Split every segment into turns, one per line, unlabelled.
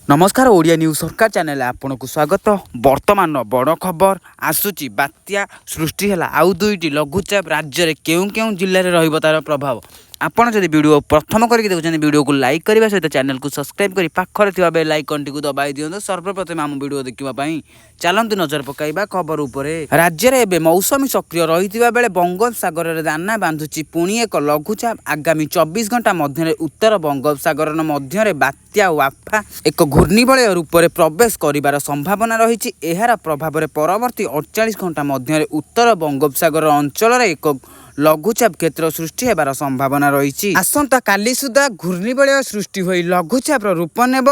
नमस्कार ओडिया न्यूज सरकार चैनल आपन को स्वागत। वर्तमान बड़ खबर आसूची बात्या सृष्टि है आउ दुईटी लघुचाप राज्य में केउ केउ जिले में रहिबो तार प्रभाव। आपन जदि वीडियो प्रथम करके देखुछन वीडियो को लाइक करबा सहित चैनल को सब्सक्राइब करी पाखरे थिबा बेल आइकन टी को दबाई दियंतो। सर्वप्रथम आम वीडियो देखिबा पई चलंतु नजर पकाइबा खबर उपरे। राज्य में एबे मौसमी सक्रिय रहितिबा बेले बंगोपसागर रे दाना बांधुची पुणी एक लघुचाप आगामी 24 घंटा मध्य उत्तर बंगोपसागर मध्य बात्या वाफा एक घूर्णिबलय रूप में प्रवेश करिबार संभावना रही। एहार प्रभाव में परवर्ती 48 घंटा मध्य उत्तर बंगोपसागर अंचल एक लघुचाप क्षेत्र सृष्टि होबार संभावना रही। आसंता काली सुधा घूर्णिबलय सृष्टि होई लघुचाप रूप नेब।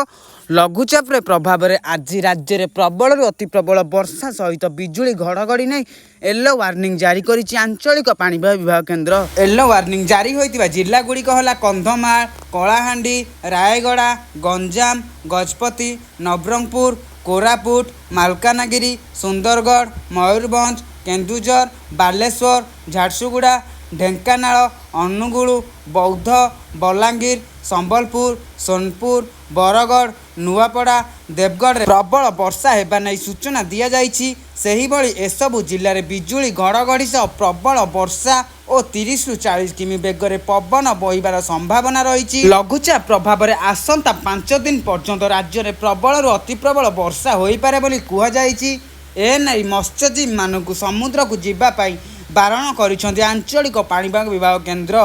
लघुचाप प्रभाव में आज राज्य में प्रबल अति प्रबल वर्षा सहित बिजुली घड़घड़ी नहीं येलो वार्निंग जारी करिछि आंचलिक पाणीपाग विभाग केन्द्र। येलो वार्निंग जारी होइतिबा जिला गुड़िक हला कंधमाल, कलाहांडी, रायगड़ा, गंजाम, गजपति, नवरंगपुर, कोरापुट, मालकानगिरी, सुंदरगढ़, मयूरभंज, केन्दुझर, बालेश्वर, झारसुगुड़ा, ढेंकानाल, अनुगुल, बौद्ध, बलांगीर, संबलपुर, सोनपुर, बरगढ़, नुआपड़ा, देवगढ़ प्रबल वर्षा हेबा नै सूचना दिया जाइछि। सेही भली एसबु जिले में बिजुली घड़घड़ी सह प्रबल वर्षा और 30 ରୁ 40 किमी बेगर पवन बहिबार संभावना रही। लघुचाप प्रभाव में आसंता 5 दिन पर्यंत राज्य में प्रबल अति प्रबल वर्षा होई पारे बोली कुहा जाइछि। एनै मत्स्यजीवी मानकु समुद्र को जीवा पाई बारण करिसेंति आंचलिक पाणीपाग विभाग केन्द्र।